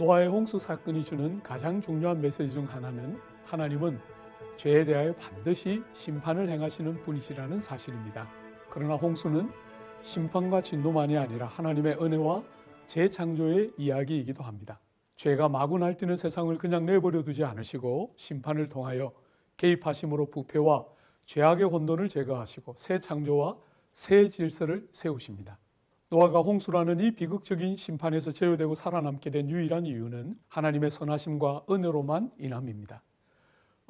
노아의 홍수 사건이 주는 가장 중요한 메시지 중 하나는 하나님은 죄에 대하여 반드시 심판을 행하시는 분이시라는 사실입니다. 그러나 홍수는 심판과 진노만이 아니라 하나님의 은혜와 재창조의 이야기이기도 합니다. 죄가 마구 날뛰는 세상을 그냥 내버려 두지 않으시고 심판을 통하여 개입하심으로 부패와 죄악의 혼돈을 제거하시고 새 창조와 새 질서를 세우십니다. 노아가 홍수라는 이 비극적인 심판에서 제어되고 살아남게 된 유일한 이유는 하나님의 선하심과 은혜로만 인함입니다.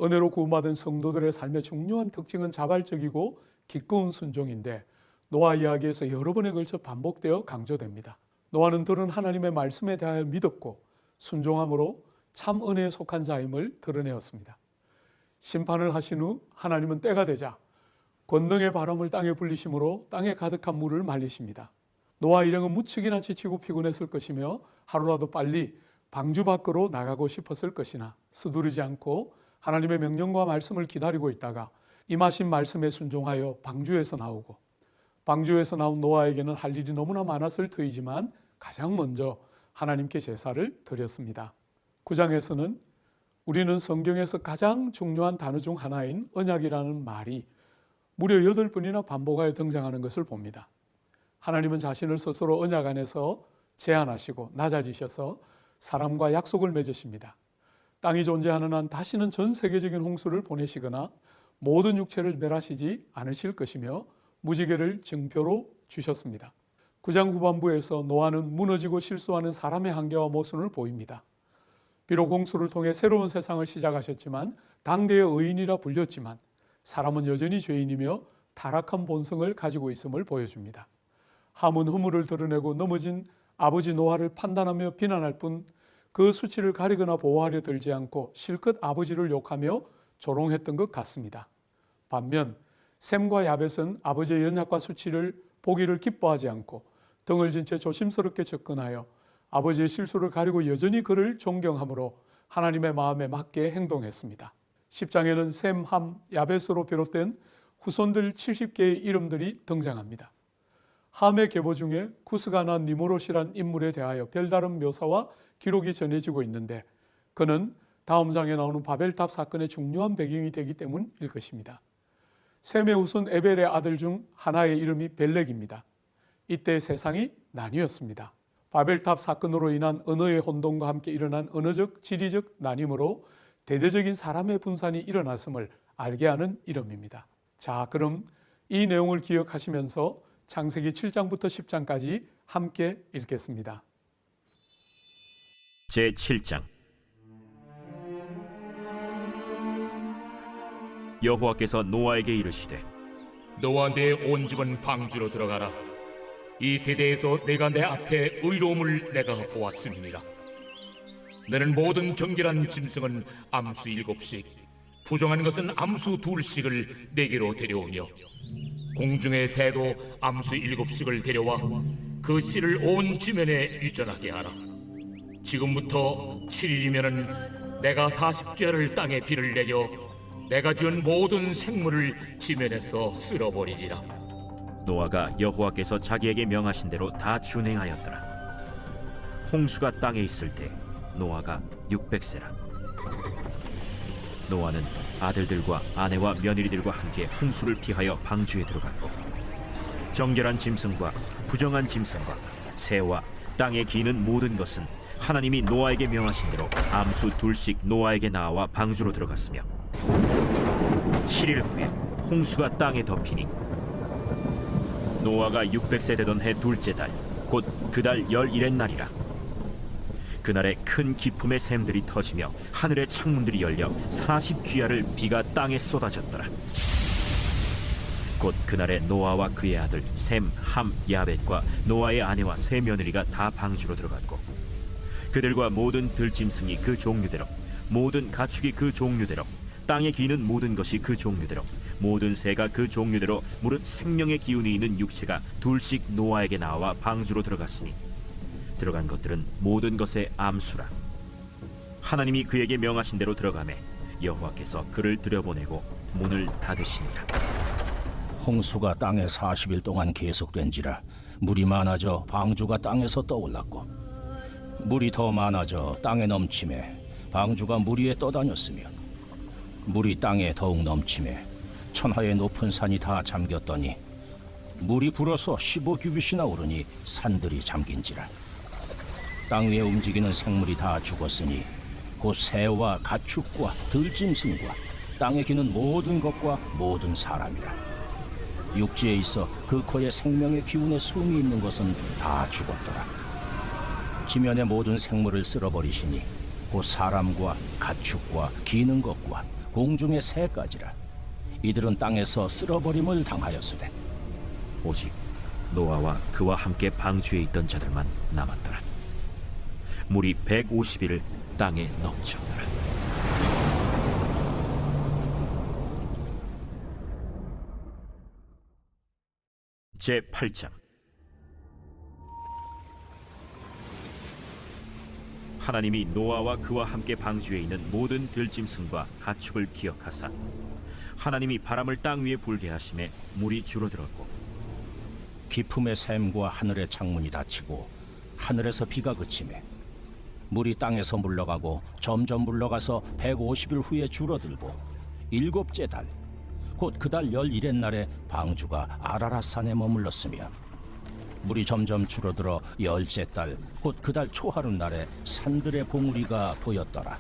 은혜로 구원받은 성도들의 삶의 중요한 특징은 자발적이고 기꺼운 순종인데 노아 이야기에서 여러 번에 걸쳐 반복되어 강조됩니다. 노아는 들은 하나님의 말씀에 대하여 믿었고 순종함으로 참 은혜에 속한 자임을 드러내었습니다. 심판을 하신 후 하나님은 때가 되자 권능의 바람을 땅에 불리심으로 땅에 가득한 물을 말리십니다. 노아 일행은 무척이나 지치고 피곤했을 것이며 하루라도 빨리 방주 밖으로 나가고 싶었을 것이나 서두르지 않고 하나님의 명령과 말씀을 기다리고 있다가 임하신 말씀에 순종하여 방주에서 나오고 방주에서 나온 노아에게는 할 일이 너무나 많았을 터이지만 가장 먼저 하나님께 제사를 드렸습니다. 9장에서는 우리는 성경에서 가장 중요한 단어 중 하나인 언약이라는 말이 무려 8번이나 반복하여 등장하는 것을 봅니다. 하나님은 자신을 스스로 언약 안에서 제한하시고 낮아지셔서 사람과 약속을 맺으십니다. 땅이 존재하는 한 다시는 전 세계적인 홍수를 보내시거나 모든 육체를 멸하시지 않으실 것이며 무지개를 증표로 주셨습니다. 9장 후반부에서 노아는 무너지고 실수하는 사람의 한계와 모순을 보입니다. 비록 홍수를 통해 새로운 세상을 시작하셨지만 당대의 의인이라 불렸지만 사람은 여전히 죄인이며 타락한 본성을 가지고 있음을 보여줍니다. 함은 허물을 드러내고 넘어진 아버지 노아를 판단하며 비난할 뿐 그 수치를 가리거나 보호하려 들지 않고 실컷 아버지를 욕하며 조롱했던 것 같습니다. 반면 셈과 야벳은 아버지의 연약과 수치를 보기를 기뻐하지 않고 등을 진 채 조심스럽게 접근하여 아버지의 실수를 가리고 여전히 그를 존경함으로 하나님의 마음에 맞게 행동했습니다. 10장에는 셈, 함, 야벳으로 비롯된 후손들 70개의 이름들이 등장합니다. 함의 계보 중에 구스가 난 니무롯이란 인물에 대하여 별다른 묘사와 기록이 전해지고 있는데 그는 다음 장에 나오는 바벨탑 사건의 중요한 배경이 되기 때문일 것입니다. 셈의 후손 에벨의 아들 중 하나의 이름이 벨렉입니다. 이때 세상이 나뉘었습니다. 바벨탑 사건으로 인한 언어의 혼돈과 함께 일어난 언어적, 지리적 나뉨으로 대대적인 사람의 분산이 일어났음을 알게 하는 이름입니다. 자, 그럼 이 내용을 기억하시면서 창세기 7장부터 10장까지 함께 읽겠습니다. 제7장. 여호와께서 노아에게 이르시되 너와 내 온 집은 방주로 들어가라. 이 세대에서 내가 내 앞에 의로움을 내가 보았음이니라. 너는 모든 정결한 짐승은 암수 7씩, 부정한 것은 암수 2씩을 내게로 데려오며 공중의 새도 암수 7씩을 데려와 그 씨를 온 지면에 유전하게 하라. 지금부터 7일이면은 내가 40죄를 땅에 비를 내려 내가 지은 모든 생물을 지면에서 쓸어버리리라. 노아가 여호와께서 자기에게 명하신 대로 다 준행하였더라. 홍수가 땅에 있을 때 노아가 600세라. 노아는 아들들과 아내와 며느리들과 함께 홍수를 피하여 방주에 들어갔고 정결한 짐승과 부정한 짐승과 새와 땅에 기는 모든 것은 하나님이 노아에게 명하신 대로 암수 2씩 노아에게 나와 방주로 들어갔으며 7일 후에 홍수가 땅에 덮이니 노아가 600세 되던 해 둘째 달 곧 그 달 11의 날이라. 그날에 큰 기품의 샘들이 터지며 하늘의 창문들이 열려 40주야를 비가 땅에 쏟아졌더라. 곧 그날에 노아와 그의 아들 셈, 함, 야벳과 노아의 아내와 세 며느리가 다 방주로 들어갔고 그들과 모든 들짐승이 그 종류대로 모든 가축이 그 종류대로 땅에 기는 모든 것이 그 종류대로 모든 새가 그 종류대로 무릇 생명의 기운이 있는 육체가 2씩 노아에게 나와 방주로 들어갔으니 들어간 것들은 모든 것의 암수라. 하나님이 그에게 명하신 대로 들어가매 여호와께서 그를 들여보내고 문을 닫으시니라. 홍수가 땅에 40일 동안 계속된지라 물이 많아져 방주가 땅에서 떠올랐고 물이 더 많아져 땅에 넘침에 방주가 물 위에 떠다녔으며 물이 땅에 더욱 넘침에 천하의 높은 산이 다 잠겼더니 물이 불어서 15규빗이나 오르니 산들이 잠긴지라. 땅 위에 움직이는 생물이 다 죽었으니 곧 새와 가축과 들짐승과 땅에 기는 모든 것과 모든 사람이라. 육지에 있어 그 코에 생명의 기운의 숨이 있는 것은 다 죽었더라. 지면의 모든 생물을 쓸어버리시니 곧 사람과 가축과 기는 것과 공중의 새까지라. 이들은 땅에서 쓸어버림을 당하였으되 오직 노아와 그와 함께 방주에 있던 자들만 남았더라. 물이 150일을 땅에 넘쳤더라. 제8장. 하나님이 노아와 그와 함께 방주에 있는 모든 들짐승과 가축을 기억하사 하나님이 바람을 땅 위에 불게 하심에 물이 줄어들었고 깊음의 샘과 하늘의 창문이 닫히고 하늘에서 비가 그치매 물이 땅에서 물러가고 점점 물러가서 150일 후에 줄어들고 일곱째 달 곧 그 달 11의 날에 방주가 아라랏산에 머물렀으며 물이 점점 줄어들어 열째 달 곧 그 달 초하룻 날에 산들의 봉우리가 보였더라.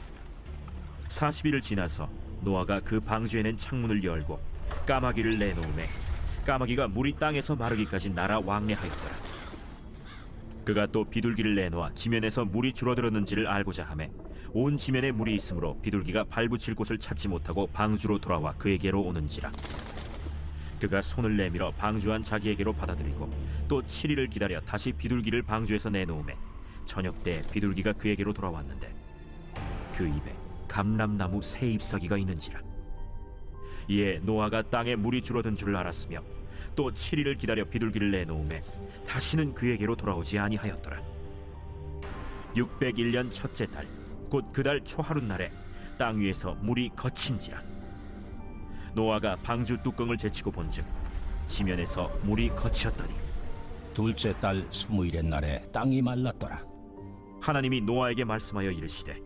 40일을 지나서 노아가 그 방주에 낸 창문을 열고 까마귀를 내놓음에 까마귀가 물이 땅에서 마르기까지 날아 왕래하였더라. 그가 또 비둘기를 내놓아 지면에서 물이 줄어들었는지를 알고자 하매 온 지면에 물이 있으므로 비둘기가 발붙일 곳을 찾지 못하고 방주로 돌아와 그에게로 오는지라. 그가 손을 내밀어 방주한 자기에게로 받아들이고 또 7일을 기다려 다시 비둘기를 방주에서 내놓음에 저녁 때 비둘기가 그에게로 돌아왔는데 그 입에 감람나무 새 잎사귀가 있는지라. 이에 노아가 땅에 물이 줄어든 줄 알았으며 또 7일을 기다려 비둘기를 내놓음에 다시는 그에게로 돌아오지 아니하였더라. 601년 첫째 달 곧 그 달 초하룻 날에 땅 위에서 물이 거친지라. 노아가 방주 뚜껑을 제치고 본즉 지면에서 물이 거치었더니 둘째 달 20일의 날에 땅이 말랐더라. 하나님이 노아에게 말씀하여 이르시되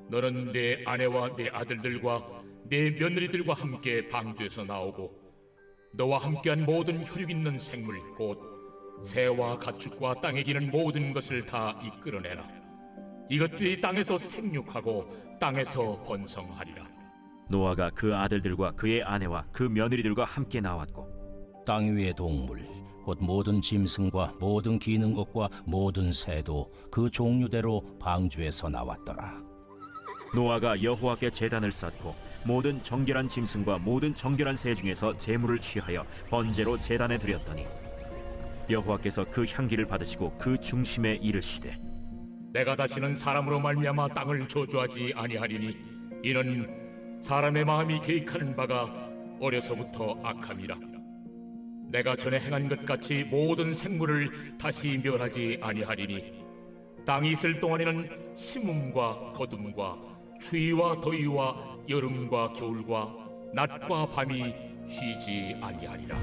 너는 내 아내와 내 아들들과 내 며느리들과 함께 방주에서 나오고 너와 함께한 모든 혈육 있는 생물 곧 새와 가축과 땅에 기는 모든 것을 다 이끌어내라. 이것들이 땅에서 생육하고 땅에서 번성하리라. 노아가 그 아들들과 그의 아내와 그 며느리들과 함께 나왔고 땅 위의 동물 곧 모든 짐승과 모든 기는 것과 모든 새도 그 종류대로 방주에서 나왔더라. 노아가 여호와께 제단을 쌓고 모든 정결한 짐승과 모든 정결한 새 중에서 제물을 취하여 번제로 제단에 드렸더니 여호와께서 그 향기를 받으시고 그 중심에 이르시되 내가 다시는 사람으로 말미암아 땅을 저주하지 아니하리니 이는 사람의 마음이 계획하는 바가 어려서부터 악함이라. 내가 전에 행한 것 같이 모든 생물을 다시 멸하지 아니하리니 땅이 있을 동안에는 심음과 거둠과 추위와 더위와 여름과 겨울과 낮과 밤이 쉬지 아니하리라.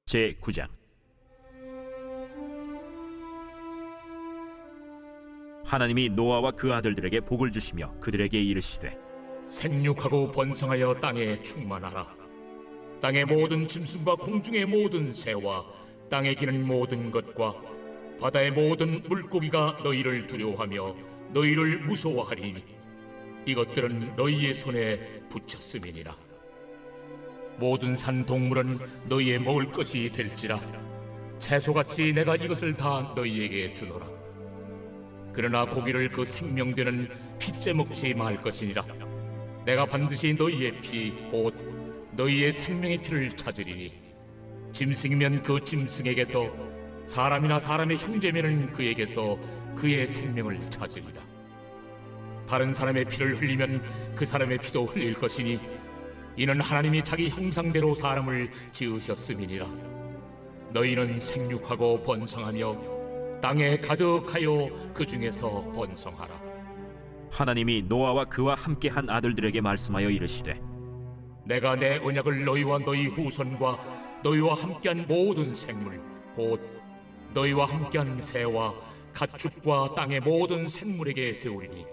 제9장. 하나님이 노아와 그 아들들에게 복을 주시며 그들에게 이르시되 생육하고 번성하여 땅에 충만하라. 땅의 모든 짐승과 공중의 모든 새와 땅에 기는 모든 것과 바다의 모든 물고기가 너희를 두려워하며 너희를 무서워하리니 이것들은 너희의 손에 붙였음이니라. 모든 산 동물은 너희의 먹을 것이 될지라. 채소같이 내가 이것을 다 너희에게 주노라. 그러나 고기를 그 생명되는 피째 먹지 말 것이니라. 내가 반드시 너희의 피 곧 너희의 생명의 피를 찾으리니 짐승이면 그 짐승에게서 사람이나 사람의 형제면은 그에게서 그의 생명을 찾으리라. 다른 사람의 피를 흘리면 그 사람의 피도 흘릴 것이니 이는 하나님이 자기 형상대로 사람을 지으셨음이니라. 너희는 생육하고 번성하며 땅에 가득하여 그 중에서 번성하라. 하나님이 노아와 그와 함께한 아들들에게 말씀하여 이르시되 내가 내 언약을 너희와 너희 후손과 너희와 함께한 모든 생물 곧 너희와 함께한 새와 가축과 땅의 모든 생물에게 세우리니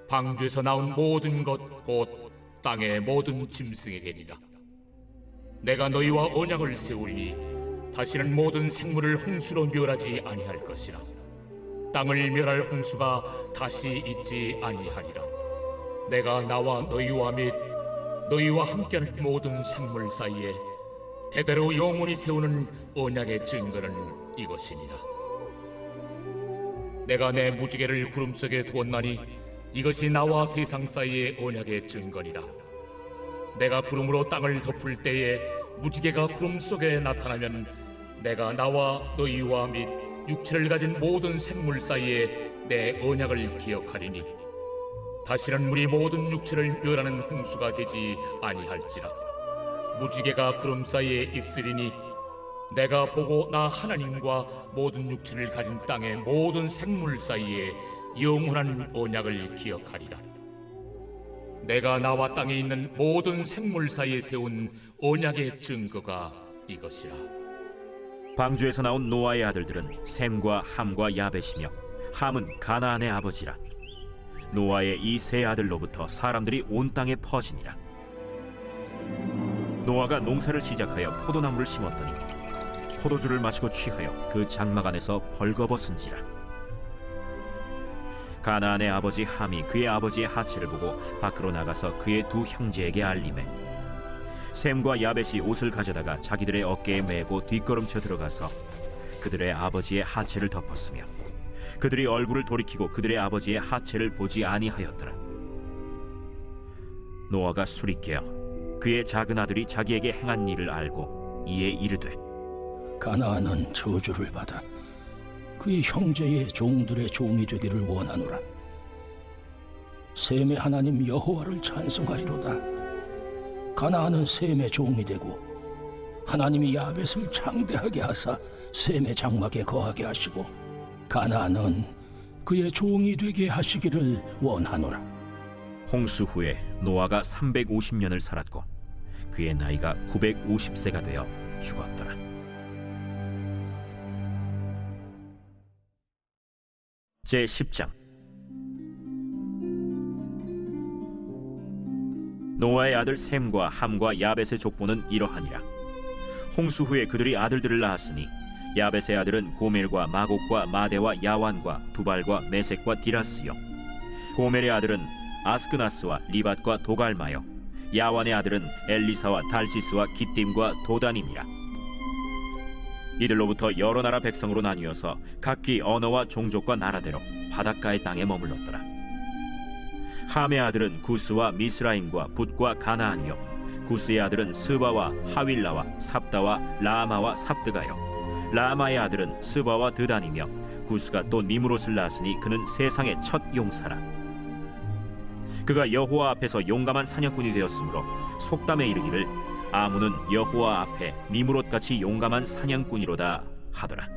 방주에서 나온 모든 것 곧 땅의 모든 짐승에게니라. 내가 너희와 언약을 세우리니 다시는 모든 생물을 홍수로 멸하지 아니할 것이라. 땅을 멸할 홍수가 다시 있지 아니하리라. 내가 나와 너희와 및 너희와 함께하는 모든 생물 사이에 대대로 영원히 세우는 언약의 증거는 이것이니라. 내가 내 무지개를 구름 속에 두었나니 이것이 나와 세상 사이의 언약의 증거니라. 내가 구름으로 땅을 덮을 때에 무지개가 구름 속에 나타나면 내가 나와 너희와 및 육체를 가진 모든 생물 사이에 내 언약을 기억하리니 다시는 물이 모든 육체를 멸하는 홍수가 되지 아니할지라. 무지개가 구름 사이에 있으리니 내가 보고 나 하나님과 모든 육체를 가진 땅의 모든 생물 사이에 영원한 언약을 기억하리라. 내가 나와 땅에 있는 모든 생물 사이에 세운 언약의 증거가 이것이라. 방주에서 나온 노아의 아들들은 셈과 함과 야벳이며 함은 가나안의 아버지라. 노아의 이 세 아들로부터 사람들이 온 땅에 퍼지니라. 노아가 농사를 시작하여 포도나무를 심었더니 포도주를 마시고 취하여 그 장막 안에서 벌거벗은지라. 가나안의 아버지 함이 그의 아버지의 하체를 보고 밖으로 나가서 그의 두 형제에게 알리매 셈과 야벳이 옷을 가져다가 자기들의 어깨에 메고 뒷걸음쳐 들어가서 그들의 아버지의 하체를 덮었으며 그들이 얼굴을 돌이키고 그들의 아버지의 하체를 보지 아니하였더라. 노아가 술이 깨어 그의 작은 아들이 자기에게 행한 일을 알고 이에 이르되 가나안은 저주를 받아 그의 형제의 종들의 종이 되기를 원하노라. 셈의 하나님 여호와를 찬송하리로다. 가나안은 셈의 종이 되고 하나님이 야벳을 창대하게 하사 셈의 장막에 거하게 하시고 가나안은 그의 종이 되게 하시기를 원하노라. 홍수 후에 노아가 350년을 살았고 그의 나이가 950세가 되어 죽었더라. 제10장. 노아의 아들 셈과 함과 야벳의 족보는 이러하니라. 홍수 후에 그들이 아들들을 낳았으니 야벳의 아들은 고멜과 마곡과 마대와 야완과 두발과 메섹과 디라스요. 고멜의 아들은 아스크나스와 리밧과 도갈마요. 야완의 아들은 엘리사와 달시스와 기띔과 도단임이라. 이들로부터 여러 나라 백성으로 나뉘어서 각기 언어와 종족과 나라대로 바닷가의 땅에 머물렀더라. 함의 아들은 구스와 미스라임과 붓과 가나안이요. 구스의 아들은 스바와 하윌라와 삽다와 라마와 삽드가요. 라마의 아들은 스바와 드단이며 구스가 또 니므롯을 낳았으니 그는 세상의 첫 용사라. 그가 여호와 앞에서 용감한 사냥꾼이 되었으므로 속담에 이르기를 아문은 여호와 앞에 니므롯같이 용감한 사냥꾼이로다 하더라.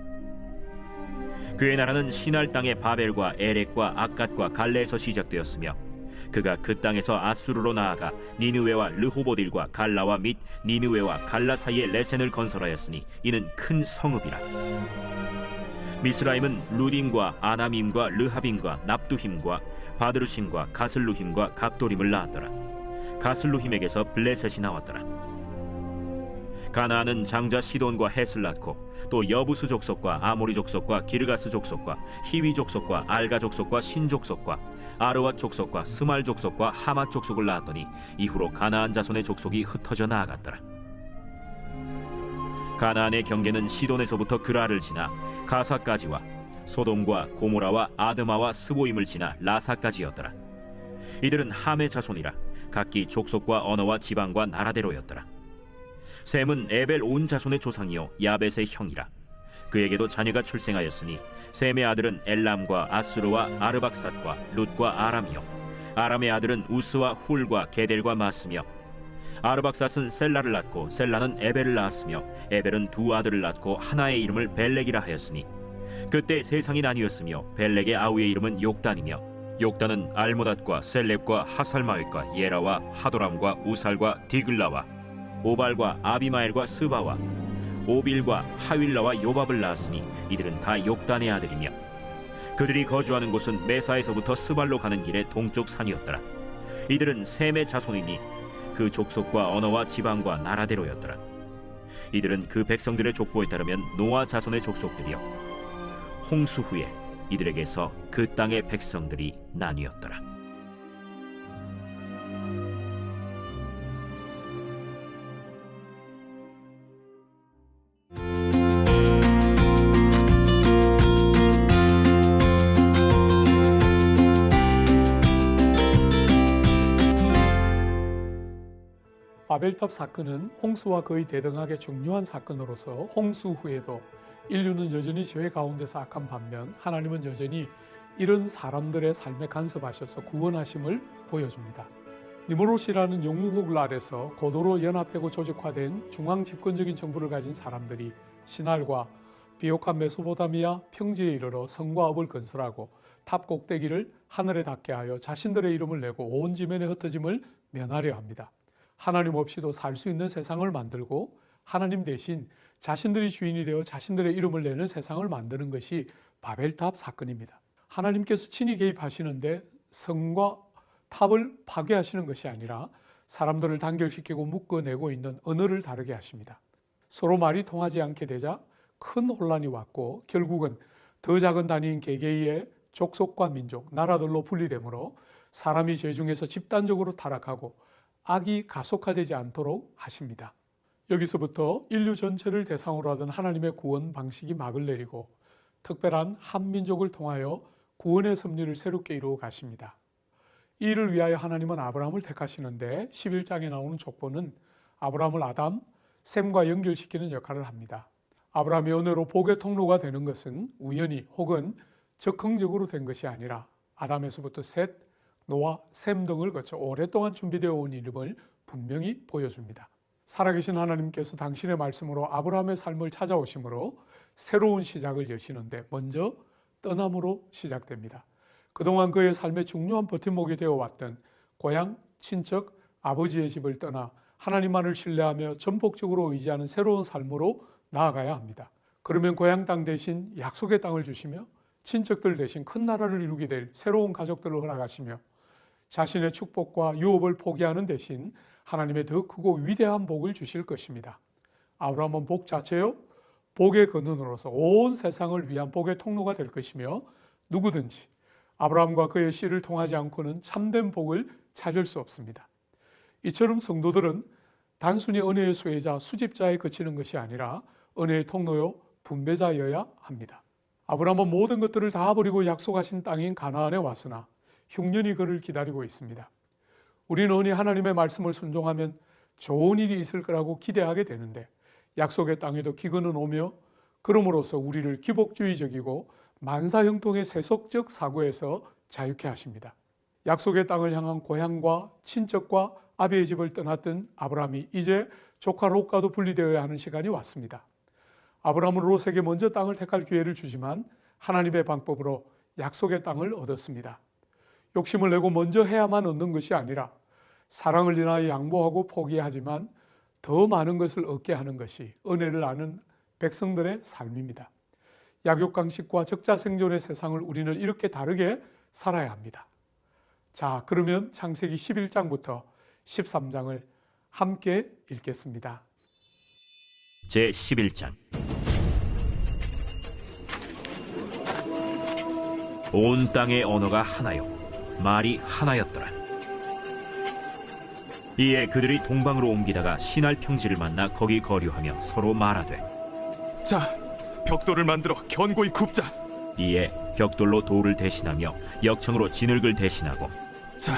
그의 나라는 시날 땅의 바벨과 에렉과 악갓과 갈레에서 시작되었으며 그가 그 땅에서 아수르로 나아가 니느웨와 르호보딜과 갈라와 및 니느웨와 갈라 사이에 레센을 건설하였으니 이는 큰 성읍이라. 미스라임은 루딤과 아나밈과 르하빔과 납두힘과 바드루심과 가슬루힘과 갑도림을 낳았더라. 가슬루힘에게서 블레셋이 나왔더라. 가나안은 장자 시돈과 헷을 낳고 또 여부스 족속과 아모리 족속과 기르가스 족속과 히위 족속과 알가 족속과 신 족속과 아르와 족속과 스말 족속과 하마 족속을 낳았더니 이후로 가나안 자손의 족속이 흩어져 나아갔더라. 가나안의 경계는 시돈에서부터 그라를 지나 가사까지와 소돔과 고모라와 아드마와 스보임을 지나 라사까지였더라. 이들은 함의 자손이라 각기 족속과 언어와 지방과 나라대로였더라. 셈은 에벨 온 자손의 조상이요 야벳의 형이라. 그에게도 자녀가 출생하였으니 셈의 아들은 엘람과 아수르와 아르박삿과 룻과 아람이요. 아람의 아들은 우스와 훌과 게델과 마스며 아르박삿은 셀라를 낳고 셀라는 에벨을 낳았으며 에벨은 두 아들을 낳고 하나의 이름을 벨렉이라 하였으니 그때 세상이 나뉘었으며 벨렉의 아우의 이름은 욕단이며 욕단은 알모닷과 셀렙과 하살마윗과 예라와 하도람과 우살과 디글라와 오발과 아비마엘과 스바와 오빌과 하윌라와 요밥을 낳았으니 이들은 다 욕단의 아들이며 그들이 거주하는 곳은 메사에서부터 스발로 가는 길의 동쪽 산이었더라. 이들은 셈의 자손이니 그 족속과 언어와 지방과 나라대로였더라. 이들은 그 백성들의 족보에 따르면 노아 자손의 족속들이요 홍수 후에 이들에게서 그 땅의 백성들이 나뉘었더라. 바벨탑 사건은 홍수와 거의 대등하게 중요한 사건으로서 홍수 후에도 인류는 여전히 죄 가운데서 악한 반면 하나님은 여전히 이런 사람들의 삶에 간섭하셔서 구원하심을 보여줍니다. 니무롯이라는 영웅국을 아래서 고도로 연합되고 조직화된 중앙 집권적인 정부를 가진 사람들이 신할과 비옥한 메소포타미아 평지에 이르러 성과 업을 건설하고 탑 꼭대기를 하늘에 닿게 하여 자신들의 이름을 내고 온 지면의 흩어짐을 면하려 합니다. 하나님 없이도 살 수 있는 세상을 만들고 하나님 대신 자신들이 주인이 되어 자신들의 이름을 내는 세상을 만드는 것이 바벨탑 사건입니다. 하나님께서 친히 개입하시는데 성과 탑을 파괴하시는 것이 아니라 사람들을 단결시키고 묶어내고 있는 언어를 다르게 하십니다. 서로 말이 통하지 않게 되자 큰 혼란이 왔고 결국은 더 작은 단위인 개개인의 족속과 민족, 나라들로 분리되므로 사람이 죄 중에서 집단적으로 타락하고 악이 가속화되지 않도록 하십니다. 여기서부터 인류 전체를 대상으로 하던 하나님의 구원 방식이 막을 내리고 특별한 한 민족을 통하여 구원의 섭리를 새롭게 이루어 가십니다. 이 일을 위하여 하나님은 아브라함을 택하시는데 11장에 나오는 족보는 아브라함을 아담, 셈과 연결시키는 역할을 합니다. 아브라함의 은혜로 복의 통로가 되는 것은 우연히 혹은 적흥적으로 된 것이 아니라 아담에서부터 셋, 노아, 셈 등을 거쳐 오랫동안 준비되어 온 이름을 분명히 보여줍니다. 살아계신 하나님께서 당신의 말씀으로 아브라함의 삶을 찾아오심으로 새로운 시작을 여시는데 먼저 떠남으로 시작됩니다. 그동안 그의 삶의 중요한 버팀목이 되어왔던 고향, 친척, 아버지의 집을 떠나 하나님만을 신뢰하며 전폭적으로 의지하는 새로운 삶으로 나아가야 합니다. 그러면 고향 땅 대신 약속의 땅을 주시며 친척들 대신 큰 나라를 이루게 될 새로운 가족들을 허락하시며 자신의 축복과 유업을 포기하는 대신 하나님의 더 크고 위대한 복을 주실 것입니다. 아브라함은 복 자체요, 복의 근원으로서 온 세상을 위한 복의 통로가 될 것이며 누구든지 아브라함과 그의 씨를 통하지 않고는 참된 복을 찾을 수 없습니다. 이처럼 성도들은 단순히 은혜의 수혜자, 수집자에 그치는 것이 아니라 은혜의 통로요, 분배자여야 합니다. 아브라함은 모든 것들을 다 버리고 약속하신 땅인 가나안에 왔으나 흉년이 그를 기다리고 있습니다. 우리는 흔히 하나님의 말씀을 순종하면 좋은 일이 있을 거라고 기대하게 되는데 약속의 땅에도 기근은 오며 그럼으로써 우리를 기복주의적이고 만사형통의 세속적 사고에서 자유케 하십니다. 약속의 땅을 향한 고향과 친척과 아비의 집을 떠났던 아브라함이 이제 조카 롯과도 분리되어야 하는 시간이 왔습니다. 아브라함은 롯에게 먼저 땅을 택할 기회를 주지만 하나님의 방법으로 약속의 땅을 얻었습니다. 욕심을 내고 먼저 해야만 얻는 것이 아니라 사랑을 인하여 양보하고 포기하지만 더 많은 것을 얻게 하는 것이 은혜를 아는 백성들의 삶입니다. 약육강식과 적자생존의 세상을 우리는 이렇게 다르게 살아야 합니다. 자, 그러면 창세기 11장부터 13장을 함께 읽겠습니다. 제11장. 온 땅의 언어가 하나요 말이 하나였더라. 이에 그들이 동방으로 옮기다가 신할 평지를 만나 거기 거류하며 서로 말하되 자, 벽돌을 만들어 견고히 굽자. 이에 벽돌로 돌을 대신하며 역청으로 진흙을 대신하고 자,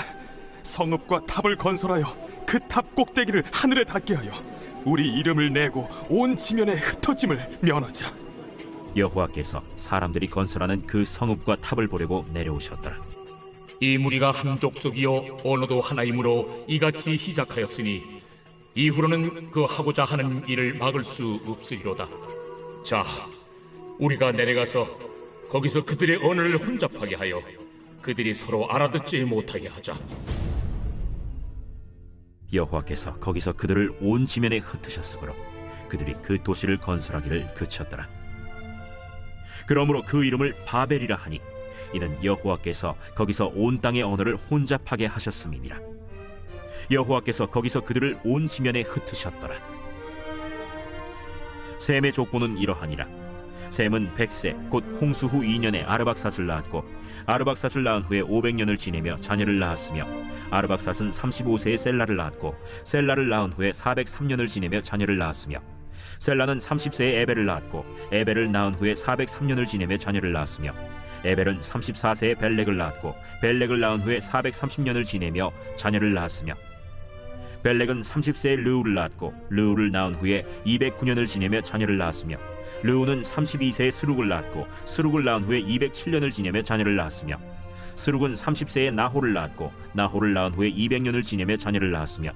성읍과 탑을 건설하여 그 탑 꼭대기를 하늘에 닿게 하여 우리 이름을 내고 온 지면의 흩어짐을 면하자. 여호와께서 사람들이 건설하는 그 성읍과 탑을 보려고 내려오셨더라. 이 무리가 한 족속이요 언어도 하나이므로 이같이 시작하였으니 이후로는 그 하고자 하는 일을 막을 수 없으리로다. 자, 우리가 내려가서 거기서 그들의 언어를 혼잡하게 하여 그들이 서로 알아듣지 못하게 하자. 여호와께서 거기서 그들을 온 지면에 흩으셨으므로 그들이 그 도시를 건설하기를 그쳤더라. 그러므로 그 이름을 바벨이라 하니 이는 여호와께서 거기서 온 땅의 언어를 혼잡하게 하셨음이니라. 여호와께서 거기서 그들을 온 지면에 흩으셨더라. 셈의 족보는 이러하니라. 셈은 100세 곧 홍수 후 2년에 아르박삿을 낳았고 아르박삿을 낳은 후에 500년을 지내며 자녀를 낳았으며 아르박삿은 35세에 셀라를 낳았고 셀라를 낳은 후에 403년을 지내며 자녀를 낳았으며 셀라는 30세에 에벨을 낳았고 에벨을 낳은 후에 403년을 지내며 자녀를 낳았으며 에벨은 34세에 벨렉을 낳았고 벨렉을 낳은 후에 430년을 지내며 자녀를 낳았으며 벨렉은 30세에 르우를 낳았고 르우를 낳은 후에 209년을 지내며 자녀를 낳았으며 르우는 32세에 스룩을 낳았고 스룩을 낳은 후에 207년을 지내며 자녀를 낳았으며 스룩은 30세에 나홀을 낳았고 나홀을 낳은 후에 200년을 지내며 자녀를 낳았으며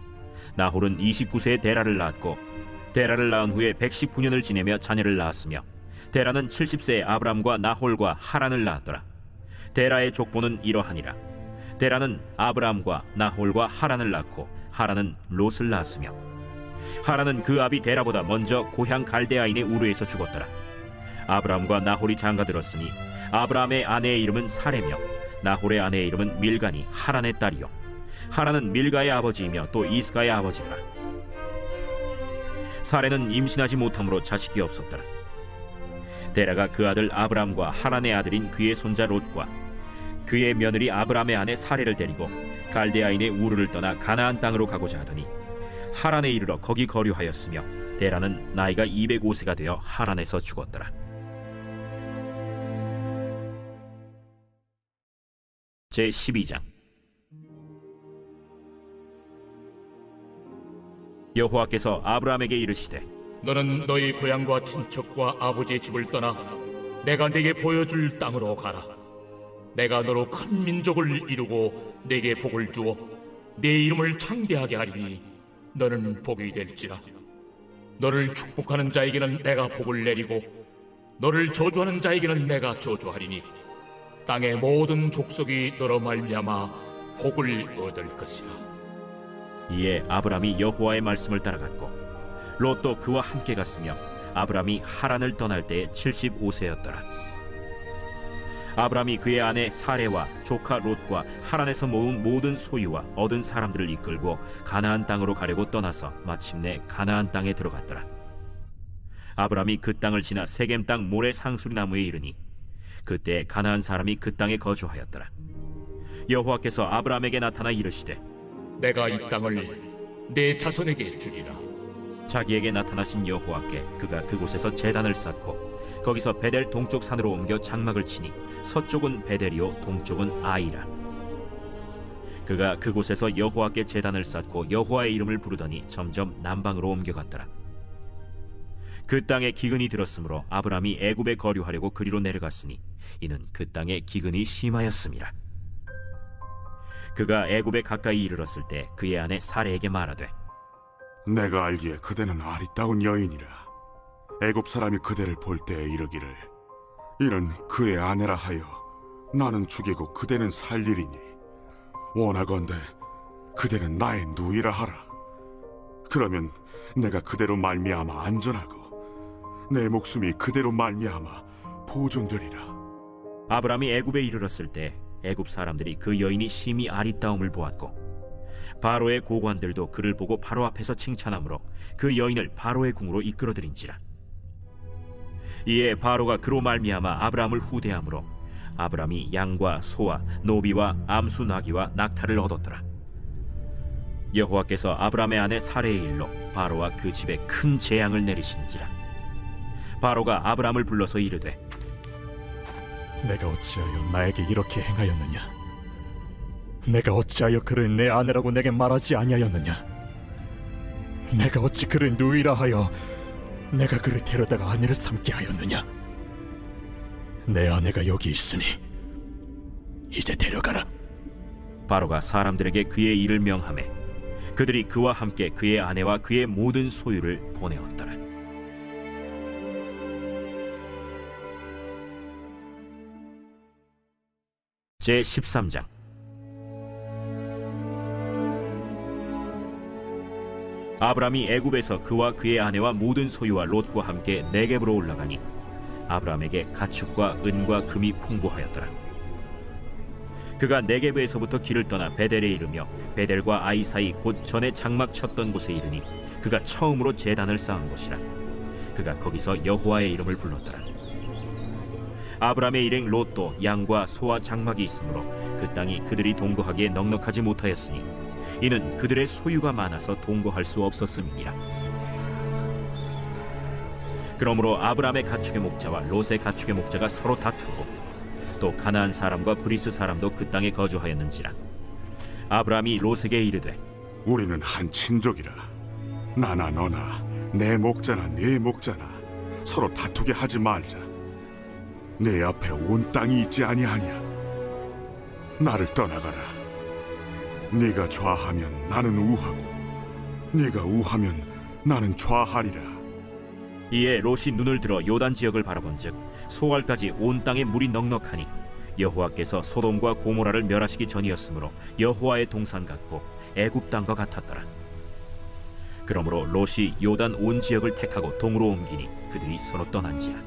나홀은 29세에 데라를 낳았고 데라를 낳은 후에 119년을 지내며 자녀를 낳았으며 데라는 70세에 아브람과 나홀과 하란을 낳았더라. 데라의 족보는 이러하니라. 데라는 아브람과 나홀과 하란을 낳고 하란은 롯을 낳았으며 하란은 그 아비 데라보다 먼저 고향 갈대아인의 우르에서 죽었더라. 아브람과 나홀이 장가들었으니 아브람의 아내의 이름은 사레며 나홀의 아내의 이름은 밀가니 하란의 딸이요 하란은 밀가의 아버지이며 또 이스가의 아버지더라. 사레는 임신하지 못함으로 자식이 없었더라. 데라가 그 아들 아브람과 하란의 아들인 그의 손자 롯과 그의 며느리 아브람의 아내 사레를 데리고 갈대아인의 우르를 떠나 가나안 땅으로 가고자 하더니 하란에 이르러 거기 거류하였으며 데라는 나이가 205세가 되어 하란에서 죽었더라. 제12장. 여호와께서 아브람에게 이르시되 너는 너희 고향과 친척과 아버지의 집을 떠나 내가 네게 보여줄 땅으로 가라. 내가 너로 큰 민족을 이루고 네게 복을 주어 네 이름을 창대하게 하리니 너는 복이 될지라. 너를 축복하는 자에게는 내가 복을 내리고 너를 저주하는 자에게는 내가 저주하리니 땅의 모든 족속이 너로 말미암아 복을 얻을 것이라. 이에 아브람이 여호와의 말씀을 따라갔고 롯도 그와 함께 갔으며 아브람이 하란을 떠날 때에 75세였더라. 아브람이 그의 아내 사레와 조카 롯과 하란에서 모은 모든 소유와 얻은 사람들을 이끌고 가나안 땅으로 가려고 떠나서 마침내 가나안 땅에 들어갔더라. 아브람이 그 땅을 지나 세겜 땅 모래 상수리 나무에 이르니 그때 가나안 사람이 그 땅에 거주하였더라. 여호와께서 아브람에게 나타나 이르시되 내가 이 땅을 내 자손에게 주리라. 자기에게 나타나신 여호와께 그가 그곳에서 제단을 쌓고 거기서 베델 동쪽 산으로 옮겨 장막을 치니 서쪽은 베델이요 동쪽은 아이라. 그가 그곳에서 여호와께 제단을 쌓고 여호와의 이름을 부르더니 점점 남방으로 옮겨갔더라. 그 땅에 기근이 들었으므로 아브람이 애굽에 거류하려고 그리로 내려갔으니 이는 그 땅에 기근이 심하였음이라. 그가 애굽에 가까이 이르렀을 때 그의 아내 사레에게 말하되 내가 알기에 그대는 아리따운 여인이라. 애굽 사람이 그대를 볼 때에 이르기를 이는 그의 아내라 하여 나는 죽이고 그대는 살리리니 원하건대 그대는 나의 누이라 하라. 그러면 내가 그대로 말미암아 안전하고 내 목숨이 그대로 말미암아 보존되리라. 아브람이 애굽에 이르렀을 때 애굽 사람들이 그 여인이 심히 아리따움을 보았고 바로의 고관들도 그를 보고 바로 앞에서 칭찬하므로 그 여인을 바로의 궁으로 이끌어들인지라. 이에 바로가 그로 말미암아 아브람을 후대함으로 아브람이 양과 소와 노비와 암수 나귀와 낙타를 얻었더라. 여호와께서 아브람의 아내 사레의 일로 바로와 그 집에 큰 재앙을 내리신지라. 바로가 아브람을 불러서 이르되 내가 어찌하여 나에게 이렇게 행하였느냐? 내가 어찌하여 그를 내 아내라고 내게 말하지 아니하였느냐? 내가 어찌 그를 누이라 하여 내가 그를 데려다가 아내를 삼게 하였느냐? 내 아내가 여기 있으니 이제 데려가라. 바로가 사람들에게 그의 일을 명하매 그들이 그와 함께 그의 아내와 그의 모든 소유를 보내었더라. 제13장. 아브람이 애굽에서 그와 그의 아내와 모든 소유와 롯과 함께 네겝으로 올라가니 아브람에게 가축과 은과 금이 풍부하였더라. 그가 네겝에서부터 길을 떠나 베델에 이르며 베델과 아이 사이 곧 전에 장막 쳤던 곳에 이르니 그가 처음으로 제단을 쌓은 곳이라. 그가 거기서 여호와의 이름을 불렀더라. 아브람의 일행 롯도 양과 소와 장막이 있으므로 그 땅이 그들이 동거하기에 넉넉하지 못하였으니 이는 그들의 소유가 많아서 동거할 수 없었음이니라. 그러므로 아브람의 가축의 목자와 롯의 가축의 목자가 서로 다투고 또 가나안 사람과 브리스 사람도 그 땅에 거주하였는지라. 아브람이 롯에게 이르되 우리는 한 친족이라. 나나 너나 내 목자나 네 목자나 서로 다투게 하지 말자. 내 앞에 온 땅이 있지 아니하냐. 나를 떠나가라. 네가 좌하면 나는 우하고 네가 우하면 나는 좌하리라. 이에 롯이 눈을 들어 요단 지역을 바라본즉 소알까지 온 땅에 물이 넉넉하니 여호와께서 소돔과 고모라를 멸하시기 전이었으므로 여호와의 동산 같고 애굽 땅과 같았더라. 그러므로 롯이 요단 온 지역을 택하고 동으로 옮기니 그들이 서로 떠난지라.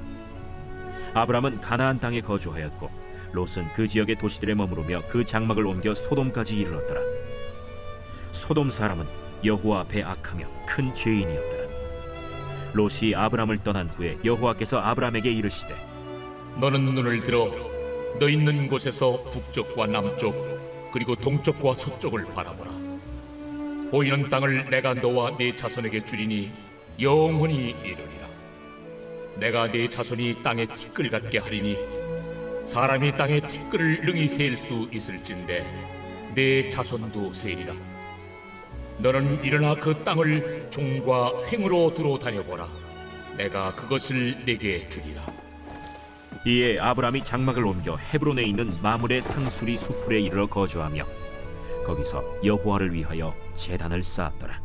아브람은 가나안 땅에 거주하였고 롯은 그 지역의 도시들에 머무르며 그 장막을 옮겨 소돔까지 이르렀더라. 소돔 사람은 여호와 앞에 악하며 큰 죄인이었더라. 롯이 아브람을 떠난 후에 여호와께서 아브람에게 이르시되 너는 눈을 들어 너 있는 곳에서 북쪽과 남쪽 그리고 동쪽과 서쪽을 바라보라. 보이는 땅을 내가 너와 네 자손에게 주리니 영원히 이르리라. 내가 네 자손이 땅에 티끌 같게 하리니 사람이 땅에 티끌을 능히 셀 수 있을진데 내 자손도 세리라. 너는 일어나 그 땅을 종과 횡으로 두루 다녀보라. 내가 그것을 네게 주리라. 이에 아브람이 장막을 옮겨 헤브론에 있는 마물의 상수리 수풀에 이르러 거주하며 거기서 여호와를 위하여 제단을 쌓았더라.